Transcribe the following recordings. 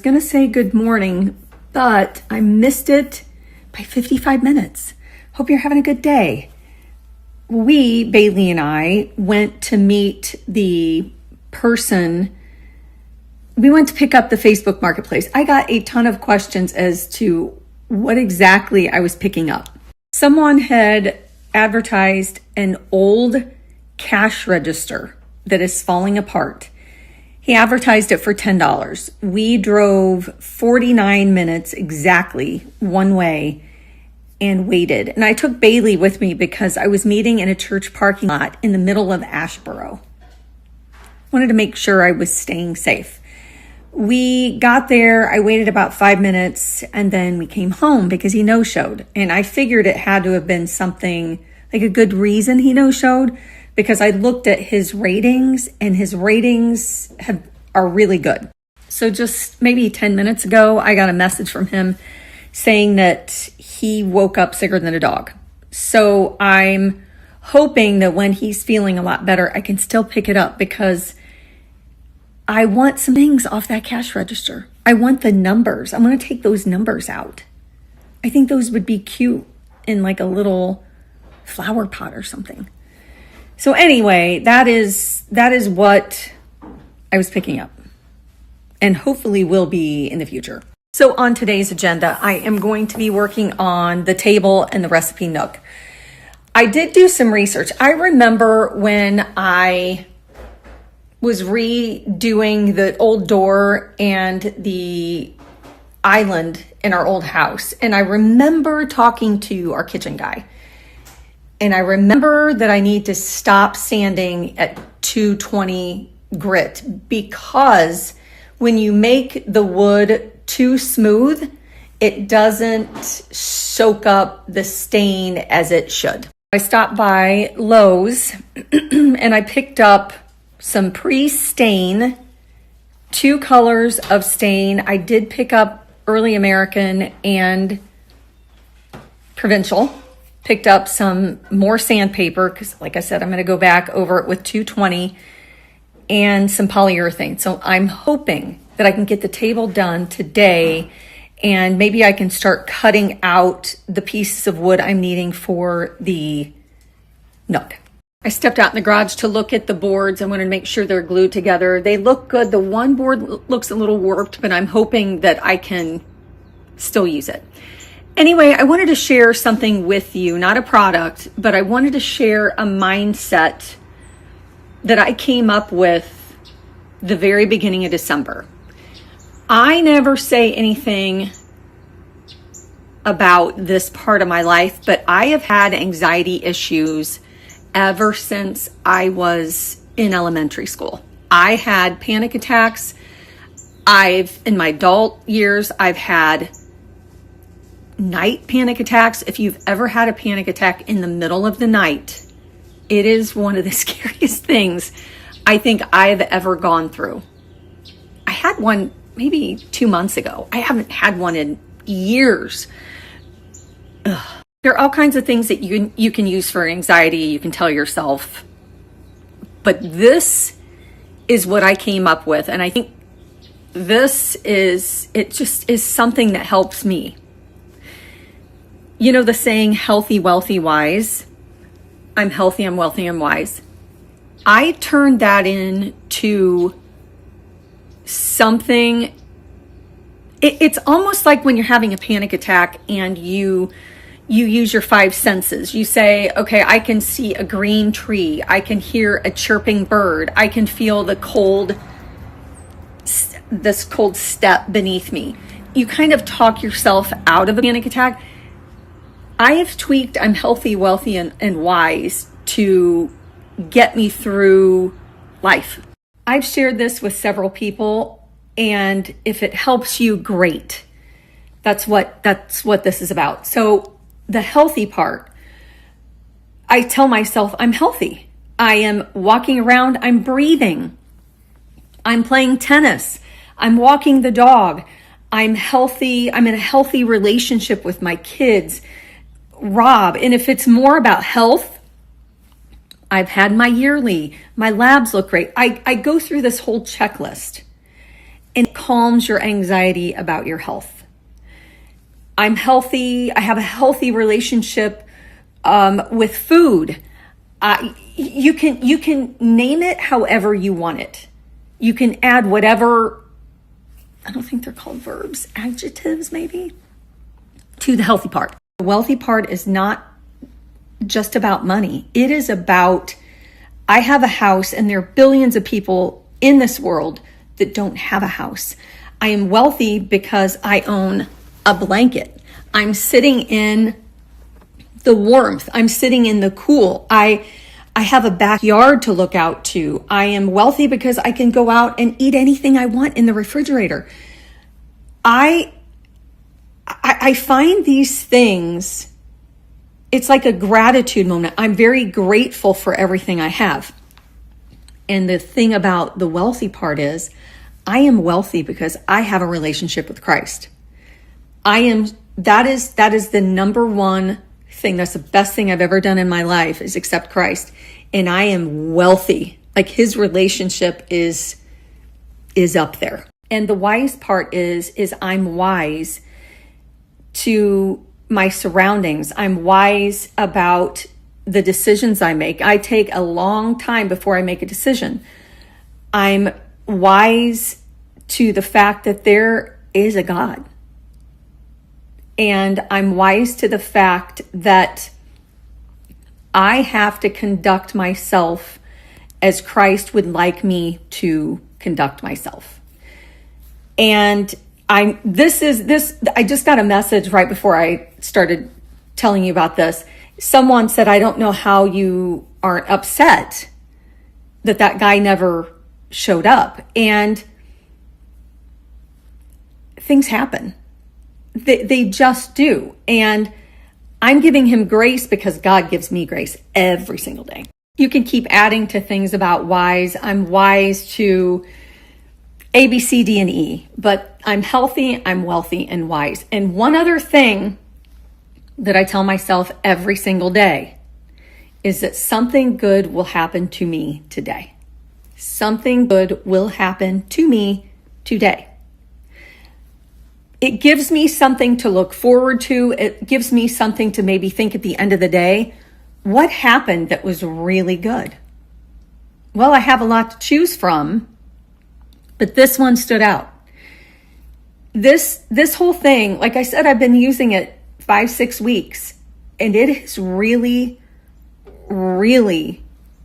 Going to say good morning, but I missed it by 55 minutes. Hope you're having a good day. Bailey and I, went to meet the person. We went to pick up the Facebook Marketplace. I got a ton of questions as to what exactly I was picking up. Someone had advertised an old cash register that is falling apart. He advertised it for $10. We drove 49 minutes exactly one way and waited. And I took Bailey with me because I was meeting in a church parking lot in the middle of Asheboro. Wanted to make sure I was staying safe. We got there, I waited about 5 minutes, and then we came home because he no-showed. And I figured it had to have been something, like a good reason he no-showed, because I looked at his ratings, and his ratings are really good. So just maybe 10 minutes ago, I got a message from him saying that he woke up sicker than a dog. So I'm hoping that when he's feeling a lot better, I can still pick it up because I want some things off that cash register. I want the numbers. I'm going to take those numbers out. I think those would be cute in like a little flower pot or something. So anyway, that is what I was picking up and hopefully will be in the future. So on today's agenda, I am going to be working on the table and the recipe nook. I did do some research. I remember when I was redoing the old door and the island in our old house. And I remember talking to our kitchen guy. And I remember that I need to stop sanding at 220 grit because when you make the wood too smooth, it doesn't soak up the stain as it should. I stopped by Lowe's and I picked up some pre-stain, 2 colors of stain. I did pick up Early American and Provincial. Picked up some more sandpaper because, like I said, I'm going to go back over it with 220 and some polyurethane. So I'm hoping that I can get the table done today and maybe I can start cutting out the pieces of wood I'm needing for the nook. I stepped out in the garage to look at the boards. I wanted to make sure they're glued together. They look good. The one board looks a little warped, but I'm hoping that I can still use it. Anyway, I wanted to share something with you, not a product, but I wanted to share a mindset that I came up with the very beginning of December. I never say anything about this part of my life, but I have had anxiety issues ever since I was in elementary school. I had panic attacks. In my adult years, I've had night panic attacks. If you've ever had a panic attack in the middle of the night, it is one of the scariest things I think I've ever gone through. I had one maybe 2 months ago. I haven't had one in years. Ugh. There are all kinds of things that you can use for anxiety. You can tell yourself, but this is what I came up with. And I think it just is something that helps me. You know the saying, healthy, wealthy, wise. I'm healthy, I'm wealthy, I'm wise. I turned that into something. It's almost like when you're having a panic attack and you use your 5 senses. You say, okay, I can see a green tree. I can hear a chirping bird. I can feel this cold step beneath me. You kind of talk yourself out of a panic attack. I have tweaked I'm healthy, wealthy, and wise to get me through life. I've shared this with several people, and if it helps you, great. That's what this is about. So the healthy part, I tell myself I'm healthy. I am walking around, I'm breathing. I'm playing tennis. I'm walking the dog. I'm healthy. I'm in a healthy relationship with my kids. Rob, and if it's more about health, I've had my yearly, my labs look great. I go through this whole checklist. and it calms your anxiety about your health. I'm healthy. I have a healthy relationship with food. You can name it however you want it. You can add whatever, I don't think they're called verbs, adjectives maybe, to the healthy part. The wealthy part is not just about money. It is about, I have a house and there are billions of people in this world that don't have a house. I am wealthy because I own a blanket. I'm sitting in the warmth. I'm sitting in the cool. I have a backyard to look out to. I am wealthy because I can go out and eat anything I want in the refrigerator. I find these things, it's like a gratitude moment. I'm very grateful for everything I have. And the thing about the wealthy part is, I am wealthy because I have a relationship with Christ. That is the number one thing. That's the best thing I've ever done in my life, is accept Christ. And I am wealthy. Like, his relationship is up there. And the wise part is I'm wise to my surroundings. I'm wise about the decisions I make. I take a long time before I make a decision. I'm wise to the fact that there is a God. And I'm wise to the fact that I have to conduct myself as Christ would like me to conduct myself. And I just got a message right before I started telling you about this. Someone said, I don't know how you aren't upset that guy never showed up. And things happen. They just do. And I'm giving him grace because God gives me grace every single day. You can keep adding to things about wise. I'm wise to A, B, C, D, and E, but I'm healthy, I'm wealthy, and wise. And one other thing that I tell myself every single day is that something good will happen to me today. Something good will happen to me today. It gives me something to look forward to. It gives me something to maybe think at the end of the day, what happened that was really good? Well, I have a lot to choose from, but this one stood out. This whole thing, like I said, I've been using it 5-6 weeks, and it has really, really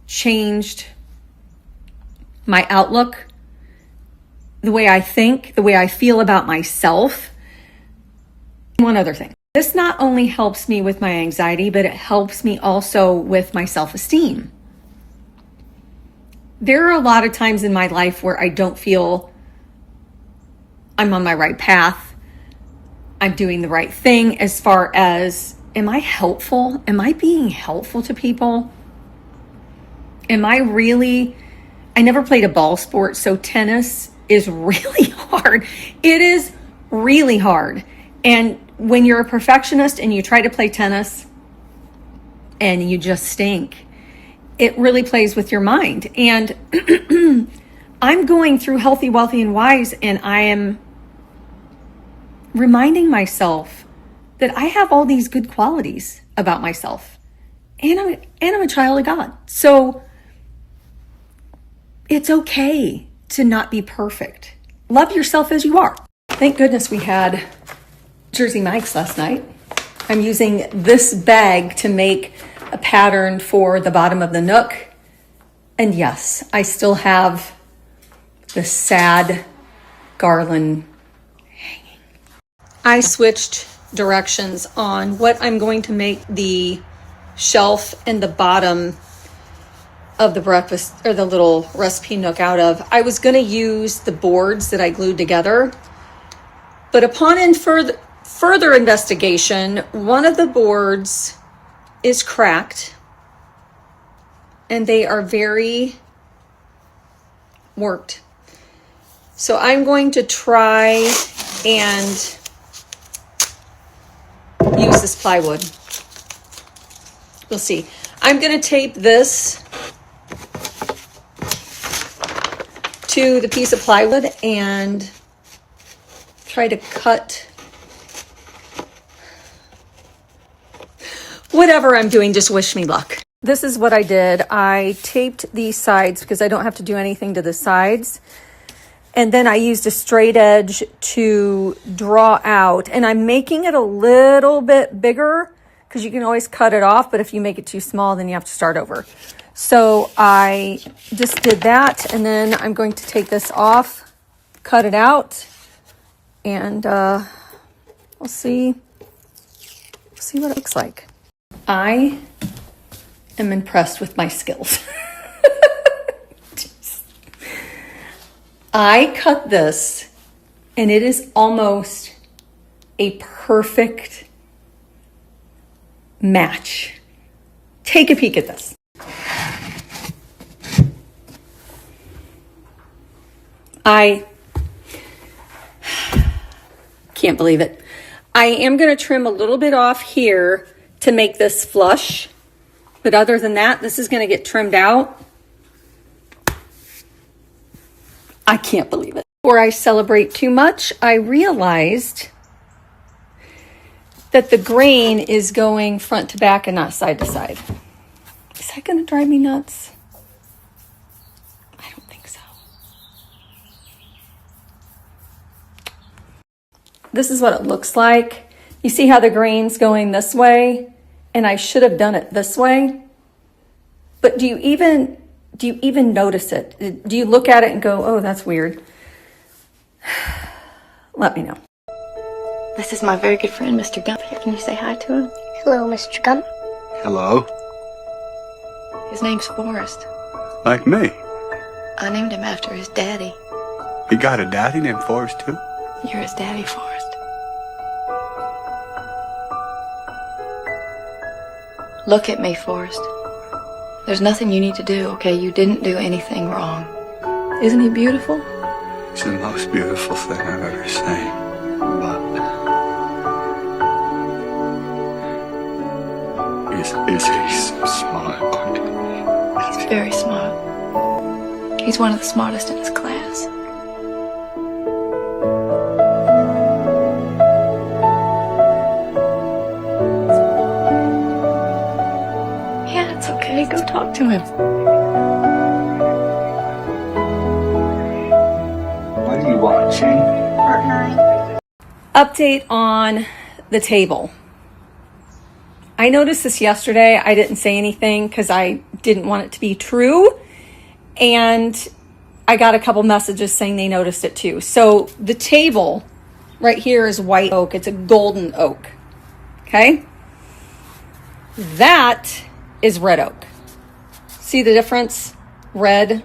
changed my outlook, the way I think, the way I feel about myself. One other thing. This not only helps me with my anxiety, but it helps me also with my self-esteem. There are a lot of times in my life where I don't feel I'm on my right path. I'm doing the right thing as far as, am I helpful? Am I being helpful to people? I never played a ball sport, so tennis is really hard. It is really hard. And when you're a perfectionist and you try to play tennis and you just stink, it really plays with your mind. And I'm going through Healthy, Wealthy, and Wise, and I am reminding myself that I have all these good qualities about myself. And I'm a child of God. So it's okay to not be perfect. Love yourself as you are. Thank goodness we had Jersey Mike's last night. I'm using this bag to make a pattern for the bottom of the nook. And yes, I still have the sad garland hanging. I switched directions on what I'm going to make the shelf and the bottom of the breakfast or the little recipe nook out of. I was going to use the boards that I glued together, but upon further investigation, one of the boards is cracked and they are very warped. So I'm going to try and use this plywood. We'll see. I'm going to tape this to the piece of plywood and try to cut whatever I'm doing. Just wish me luck. This is what I did. I taped these sides because I don't have to do anything to the sides. And then I used a straight edge to draw out. And I'm making it a little bit bigger because you can always cut it off. But if you make it too small, then you have to start over. So I just did that. And then I'm going to take this off, cut it out. And we'll see what it looks like. I am impressed with my skills. I cut this and it is almost a perfect match. Take a peek at this. I can't believe it. I am going to trim a little bit off here to make this flush. But other than that, this is going to get trimmed out. I can't believe it. Before I celebrate too much, I realized that the grain is going front to back and not side to side. Is that going to drive me nuts? I don't think so. This is what it looks like. You see how the grain's going this way? And I should have done it this way. But do you even notice it? Do you look at it and go, oh, that's weird? Let me know. This is my very good friend, Mr. Gump. Here, can you say hi to him? Hello, Mr. Gump. Hello. His name's Forrest. Like me. I named him after his daddy. He got a daddy named Forrest, too? You're his daddy, Forrest. Look at me, Forrest. There's nothing you need to do, okay? You didn't do anything wrong. Isn't he beautiful? It's the most beautiful thing I've ever seen. But is he smart? He's very smart. He's one of the smartest in his class. Yeah, it's okay. Go talk to him. What are you watching? Part 9. Update on the table. I noticed this yesterday. I didn't say anything because I didn't want it to be true. And I got a couple messages saying they noticed it too. So the table right here is white oak. It's a golden oak. Okay. That is red oak. See the difference? Red,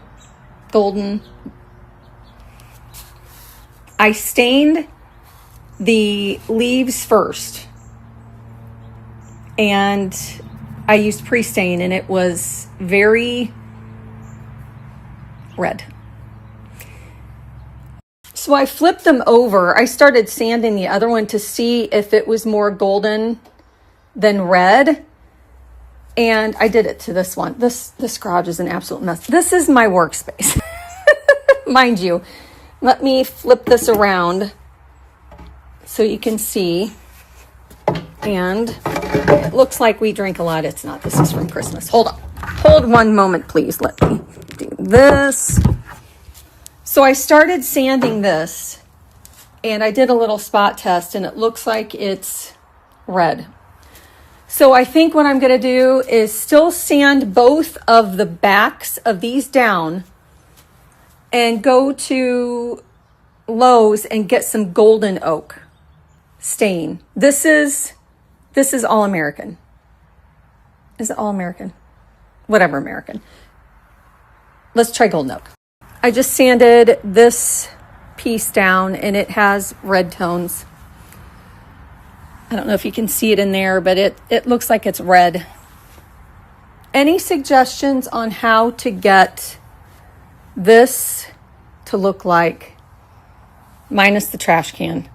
golden. I stained the leaves first. And I used pre-stain and it was very red. So I flipped them over. I started sanding the other one to see if it was more golden than red. And I did it to this one. This garage is an absolute mess. This is my workspace. Mind you. Let me flip this around so you can see. And it looks like we drink a lot. It's not. This is from Christmas. Hold on. Hold one moment, please. Let me do this. So I started sanding this and I did a little spot test and it looks like it's red. So I think what I'm going to do is still sand both of the backs of these down and go to Lowe's and get some golden oak stain. This is all American. Is it all American? Whatever American. Let's try golden oak. I just sanded this piece down and it has red tones. I don't know if you can see it in there, but it looks like it's red. Any suggestions on how to get this to look like, minus the trash can?